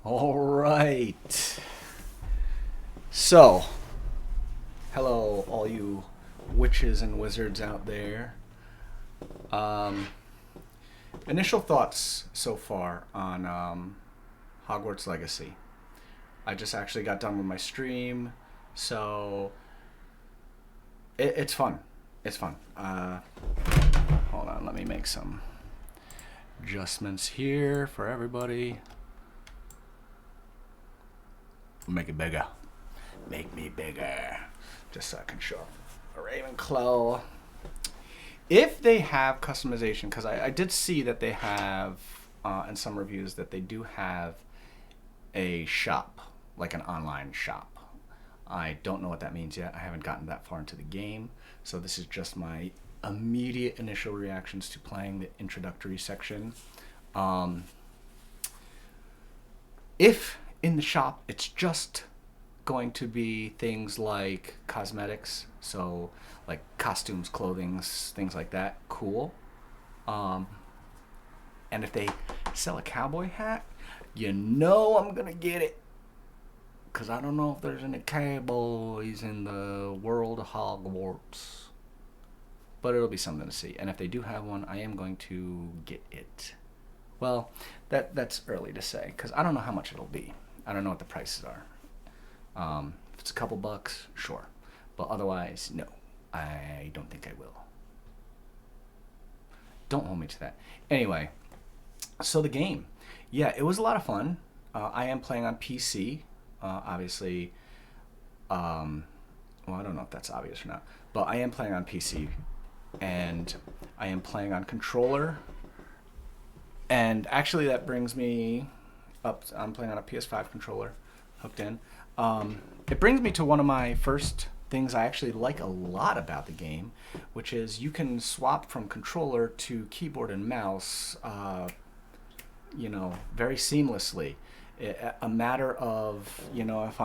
All right. So, hello, all you witches and wizards out there. Um, Initial thoughts so far on Hogwarts Legacy. I just actually got done with my stream, so it's fun. It's fun. Hold on, let me make some adjustments here for everybody. Make it bigger. Make me bigger. Just so I can show a Ravenclaw. If they have customization, because I did see that they have, in some reviews, that they do have a shop, like an online shop. I don't know what that means yet. I haven't gotten that far into the game. So this is just my immediate initial reactions to playing the introductory section. If in the shop it's just going to be things like cosmetics, so like costumes, clothing, things like that, cool. And if they sell a cowboy hat, you know I'm gonna get it. Because I don't know if there's any cowboys in the world of Hogwarts. But it'll be something to see. And if they do have one, I am going to get it. Well, that's early to say, because I don't know how much it'll be. I don't know what the prices are. If it's a couple bucks, sure. But otherwise, no. I don't think I will. Don't hold me to that. Anyway, so the game. Yeah, it was a lot of fun. I am playing on PC. Obviously, well, I don't know if that's obvious or not. But I am playing on PC. And I am playing on controller. And actually that brings me up. I'm playing on a PS5 controller hooked in. It brings me to one of my first things I actually like a lot about the game, which is you can swap from controller to keyboard and mouse, very seamlessly. A matter of, if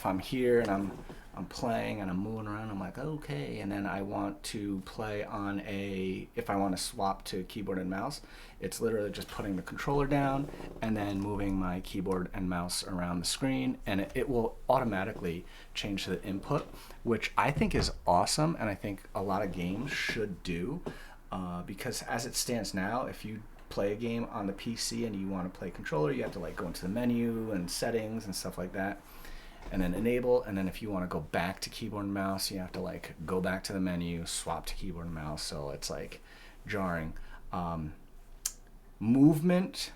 I'm here and I'm playing and I'm moving around, I'm like, okay, and then I want to play on if I want to swap to keyboard and mouse, it's literally just putting the controller down and then moving my keyboard and mouse around the screen, and it will automatically change the input, which I think is awesome, and I think a lot of games should do, because as it stands now, if you play a game on the PC and you want to play controller, you have to go into the menu and settings and stuff like that, and then enable, and then if you want to go back to keyboard and mouse, you have to go back to the menu, swap to keyboard and mouse, so it's jarring. Movement,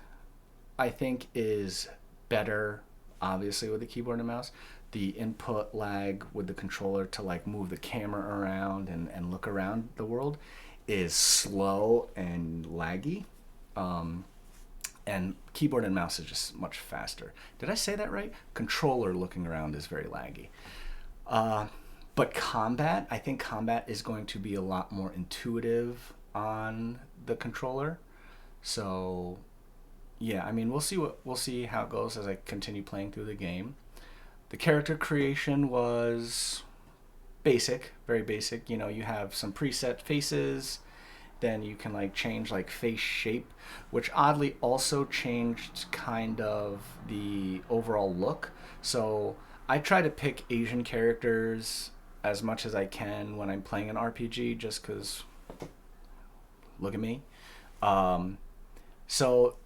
I think, is better, obviously, with the keyboard and mouse. The input lag with the controller to move the camera around and look around the world is slow and laggy. And keyboard and mouse is just much faster. Did I say that right? Controller looking around is very laggy. But combat, I think combat is going to be a lot more intuitive on the controller. So, yeah, I mean, we'll see how it goes as I continue playing through the game. The character creation was basic, very basic. You have some preset faces. Then you can change face shape, which oddly also changed kind of the overall look. So I try to pick Asian characters as much as I can when I'm playing an RPG, just because look at me. So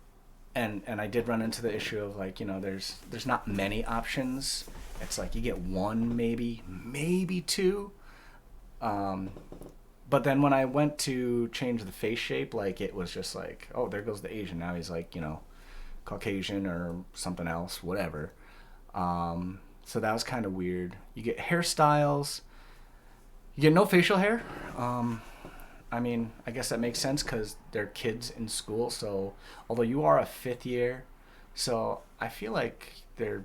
and I did run into the issue of there's not many options. It's you get one, maybe two. But then when I went to change the face shape, it was just oh, there goes the Asian. Now he's Caucasian or something else, whatever. So that was kind of weird. You get hairstyles. You get no facial hair. I mean, I guess that makes sense because they're kids in school. So although you are a fifth year, so I feel like there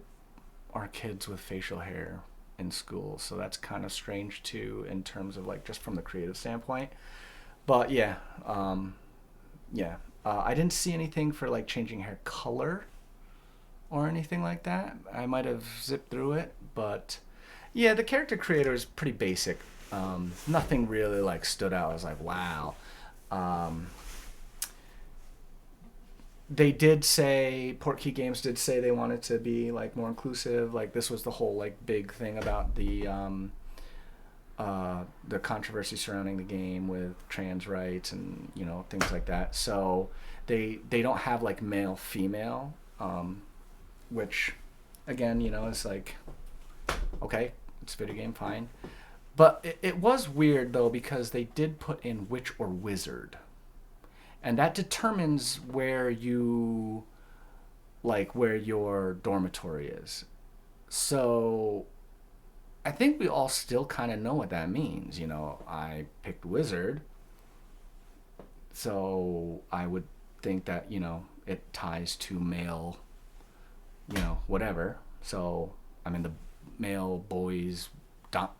are kids with facial hair in school, so that's kind of strange too in terms of just from the creative standpoint. But yeah, I didn't see anything for changing hair color or anything like that. I might have zipped through it, but yeah, the character creator is pretty basic. Nothing really stood out. I was wow. they did say, Portkey Games did say they wanted to be like more inclusive. Like this was the whole like big thing about the controversy surrounding the game with trans rights and things like that. So they don't have like male female, which again is like okay, it's a video game, fine. But it was weird though because they did put in witch or wizard, and that determines where your dormitory is. So I think we all still kind of know what that means. I picked wizard, so I would think that it ties to male, whatever. So I'm in the male boys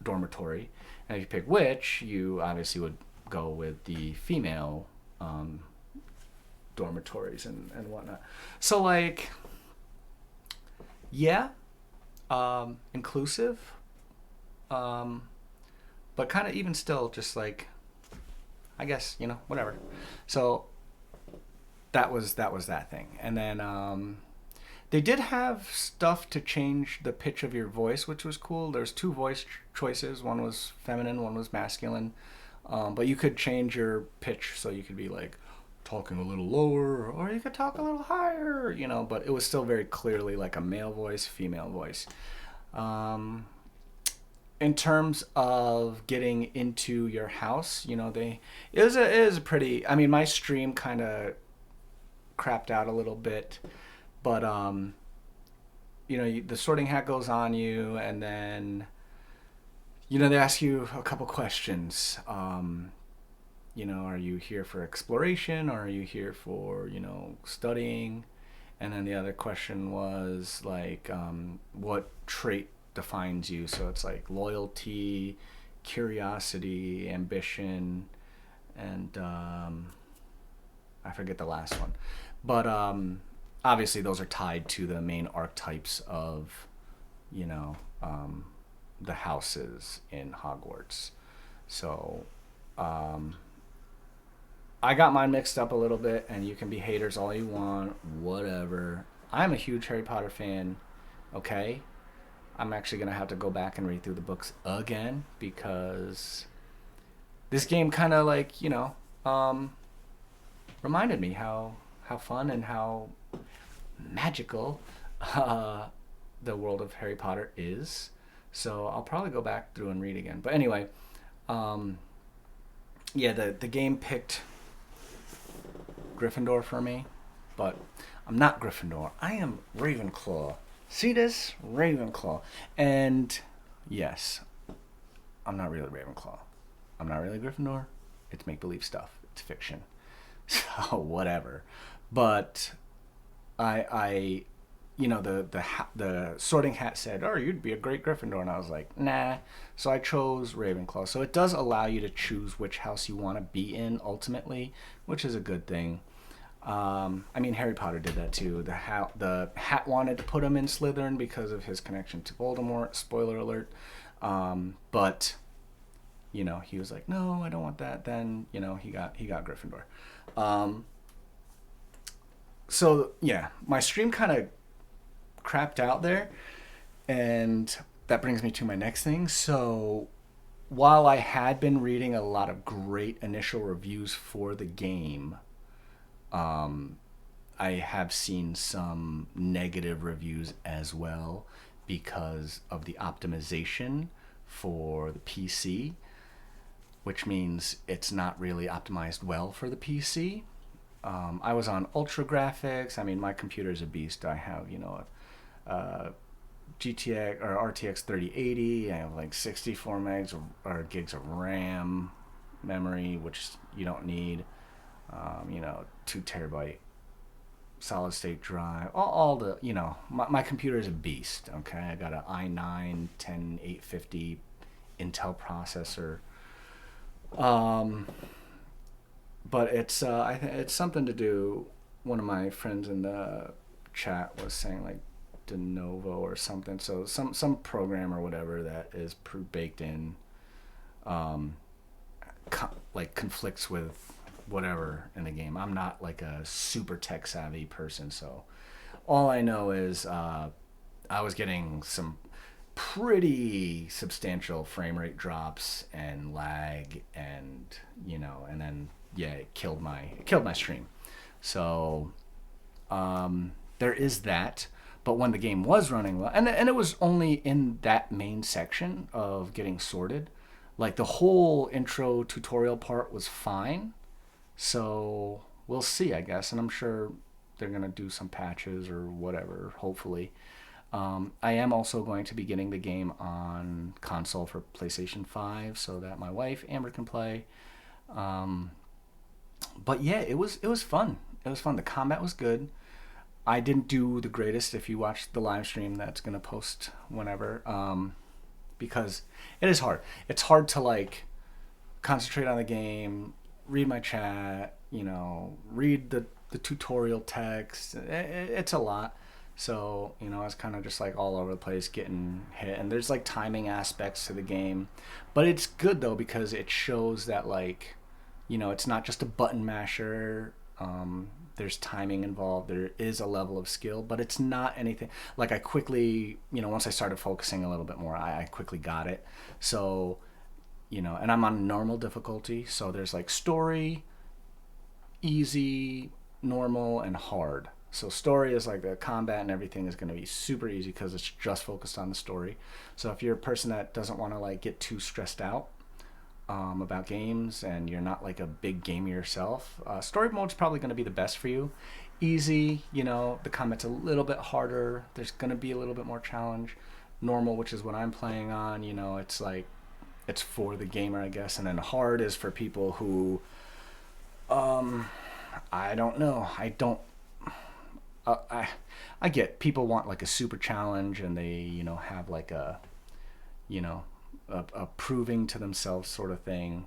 dormitory, and if you pick witch, you obviously would go with the female dormitories and whatnot. So like, yeah, inclusive, but kind of even still just like, I guess whatever. So that was that thing, and then they did have stuff to change the pitch of your voice, which was cool. There's two voice choices. One was feminine, one was masculine. But you could change your pitch so you could be like talking a little lower, or you could talk a little higher, but it was still very clearly like a male voice, female voice. In terms of getting into your house, it was a pretty, I mean, my stream kind of crapped out a little bit, but the sorting hat goes on you, and then they ask you a couple questions. Are you here for exploration, or are you here for studying? And then the other question was like, what trait defines you? So it's like loyalty, curiosity, ambition, and I forget the last one, but obviously those are tied to the main archetypes of the houses in Hogwarts. So I got mine mixed up a little bit, and you can be haters all you want, whatever. I'm a huge Harry Potter fan, okay? I'm actually going to have to go back and read through the books again because this game kind of like, reminded me how fun and how magical the world of Harry Potter is. So I'll probably go back through and read again. But anyway, yeah, the game picked Gryffindor for me, but I'm not Gryffindor. I am Ravenclaw. See this? Ravenclaw. And yes, I'm not really Ravenclaw. I'm not really Gryffindor. It's make-believe stuff. It's fiction. So whatever. But I the sorting hat said, "Oh, you'd be a great Gryffindor," and I was like, "Nah." So I chose Ravenclaw. So it does allow you to choose which house you want to be in ultimately, which is a good thing. I mean, Harry Potter did that too. The hat wanted to put him in Slytherin because of his connection to Voldemort. Spoiler alert. But he was like, "No, I don't want that." Then he got Gryffindor. So yeah, my stream kind of crapped out there, and that brings me to my next thing. So while I had been reading a lot of great initial reviews for the game, I have seen some negative reviews as well because of the optimization for the PC, which means it's not really optimized well for the PC. I was on ultra graphics. I mean, my computer is a beast. I have, GTX or RTX 3080. I have like 64 megs or gigs of RAM memory, which you don't need. 2 terabyte solid state drive. All the, my computer is a beast. Okay, I got an i9 10850 Intel processor. But it's it's something to do. One of my friends in the chat was saying like de novo or something. So some program or whatever that is baked in, conflicts with whatever in the game. I'm not like a super tech savvy person, so all I know is I was getting some pretty substantial frame rate drops and lag, and and then yeah, it killed my stream. So there is that. But when the game was running well, and it was only in that main section of getting sorted, like the whole intro tutorial part was fine. So we'll see, I guess, and I'm sure they're gonna do some patches or whatever. Hopefully, I am also going to be getting the game on console for PlayStation 5 so that my wife Amber can play. Um, but yeah, it was fun. It was fun. The combat was good. I didn't do the greatest. If you watch the live stream, that's gonna post whenever, because it is hard. It's hard to like concentrate on the game, read my chat, read the tutorial text. It's a lot. So, I was kind of just like all over the place getting hit. And there's like timing aspects to the game. But it's good though because it shows that like, it's not just a button masher. There's timing involved. There is a level of skill, but it's not anything like I quickly, once I started focusing a little bit more, I quickly got it. So, and I'm on normal difficulty. So there's like story, easy, normal, and hard. So story is like the combat and everything is going to be super easy because it's just focused on the story. So if you're a person that doesn't want to like get too stressed out about games and you're not like a big gamer yourself, story mode's probably going to be the best for you. Easy, the combat's a little bit harder. There's going to be a little bit more challenge. Normal, which is what I'm playing on, it's like it's for the gamer, I guess. And then hard is for people who, I don't know. I get people want like a super challenge and they, have like you know, a proving to themselves sort of thing,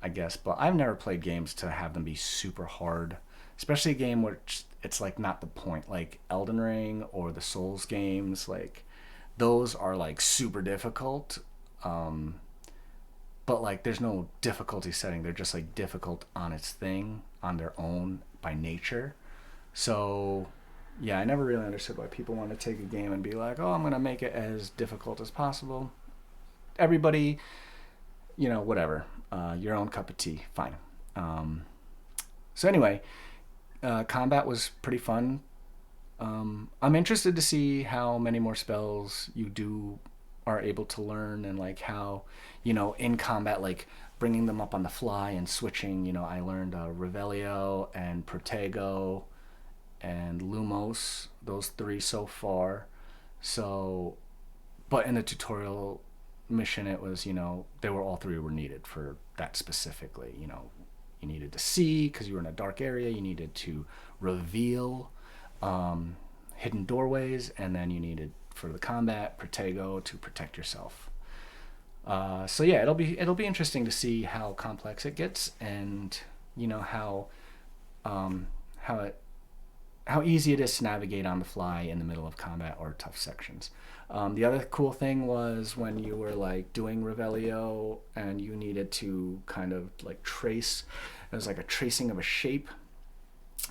I guess. But I've never played games to have them be super hard, especially a game which it's like not the point, like Elden Ring or the Souls games, like those are like super difficult. But like there's no difficulty setting. They're just like difficult on its thing, on their own by nature. So yeah, I never really understood why people want to take a game and be like, oh, I'm gonna make it as difficult as possible. Everybody, whatever, your own cup of tea, fine. So anyway, combat was pretty fun. I'm interested to see how many more spells you are able to learn, and like how, in combat, like bringing them up on the fly and switching. I learned Revelio and Protego and Lumos, those three so far. So, but in the tutorial mission, it was, they were all three were needed for that specifically. You needed to see because you were in a dark area. You needed to reveal hidden doorways, and then you needed for the combat Protego to protect yourself. So yeah, it'll be interesting to see how complex it gets, and um, how it how easy it is to navigate on the fly in the middle of combat or tough sections. The other cool thing was when you were like doing Revelio and you needed to kind of like trace. It was like a tracing of a shape,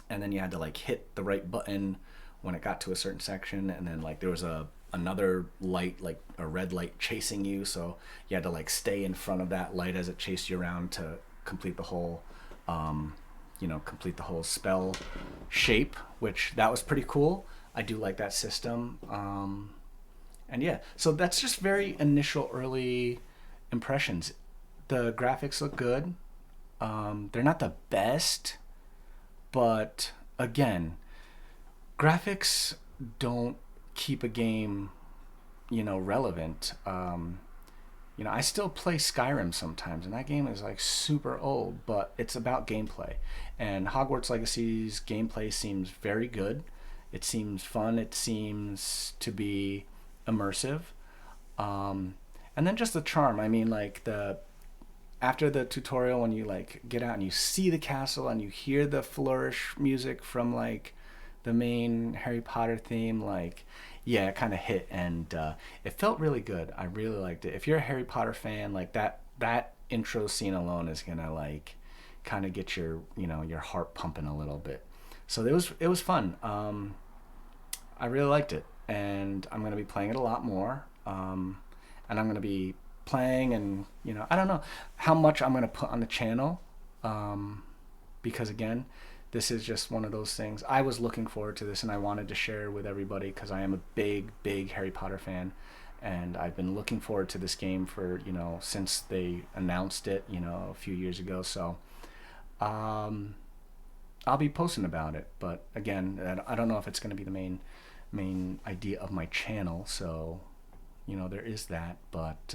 and then you had to like hit the right button when it got to a certain section, and then like there was another light, like a red light chasing you, so you had to like stay in front of that light as it chased you around to complete the whole complete the whole spell shape, which that was pretty cool. I do like that system. And yeah, so that's just very initial early impressions. The graphics look good. They're not the best, but again, graphics don't keep a game, relevant. I still play Skyrim sometimes, and that game is like super old, but it's about gameplay. And Hogwarts Legacy's gameplay seems very good. It seems fun. It seems to be immersive. And then just the charm. I mean, like after the tutorial, when you like get out and you see the castle and you hear the flourish music from like the main Harry Potter theme, like yeah, it kind of hit, and it felt really good. I really liked it. If you're a Harry Potter fan, like that intro scene alone is gonna like kind of get your, your heart pumping a little bit. So it was fun. I really liked it, and I'm going to be playing it a lot more. And I'm going to be playing, and I don't know how much I'm going to put on the channel, because again, this is just one of those things. I was looking forward to this, and I wanted to share with everybody because I am a big Harry Potter fan, and I've been looking forward to this game for since they announced it a few years ago. So I'll be posting about it, but again, I don't know if it's going to be the main idea of my channel. So there is that. But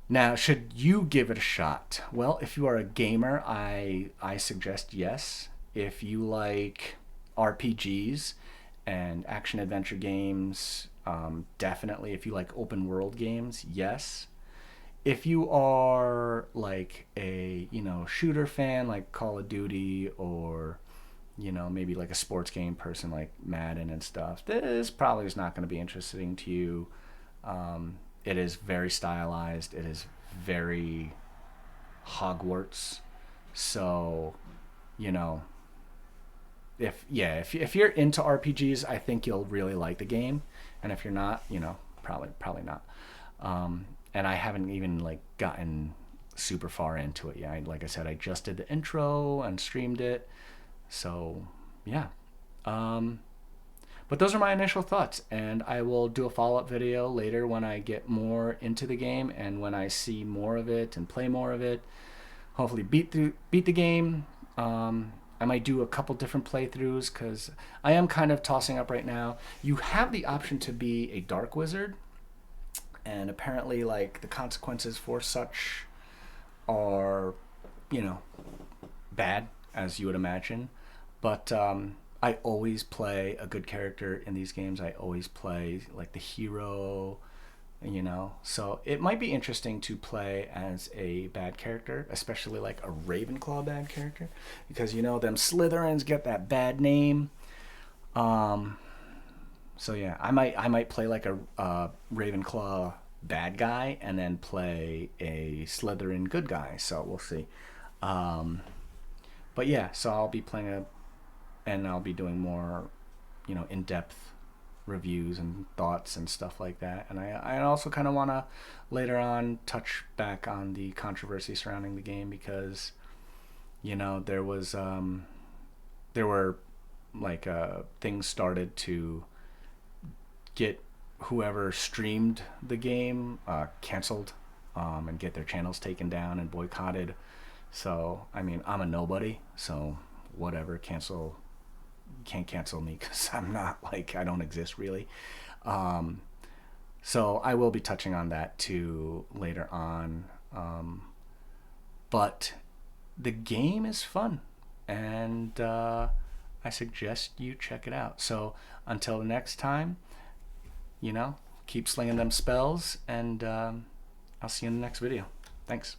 now, should you give it a shot? Well, if you are a gamer, I suggest yes. If you like RPGs and action adventure games, definitely. If you like open world games, yes. If you are like a shooter fan like Call of Duty, or maybe like a sports game person like Madden and stuff, this probably is not going to be interesting to you. It is very stylized. It is very Hogwarts. So, if you're into RPGs, I think you'll really like the game. And if you're not, probably not. And I haven't even like gotten super far into it yet. Like I said, I just did the intro and streamed it. So yeah. But those are my initial thoughts, and I will do a follow-up video later when I get more into the game and when I see more of it and play more of it. Hopefully beat the game. I might do a couple different playthroughs because I am kind of tossing up right now. You have the option to be a dark wizard, and apparently like the consequences for such are, bad, as you would imagine. But I always play a good character in these games. I always play like the hero, So it might be interesting to play as a bad character, especially like a Ravenclaw bad character, because them Slytherins get that bad name. So yeah, I might play like a Ravenclaw bad guy and then play a Slytherin good guy. So we'll see. But yeah, so I'll be playing and I'll be doing more, in-depth reviews and thoughts and stuff like that. And I also kind of want to later on touch back on the controversy surrounding the game, because there were like things started to get whoever streamed the game canceled, and get their channels taken down and boycotted. So I mean, I'm a nobody, so whatever, can't cancel me because I'm not, like, I don't exist really. So I will be touching on that too later on. But the game is fun, and I suggest you check it out. So until next time, keep slinging them spells, and I'll see you in the next video. Thanks.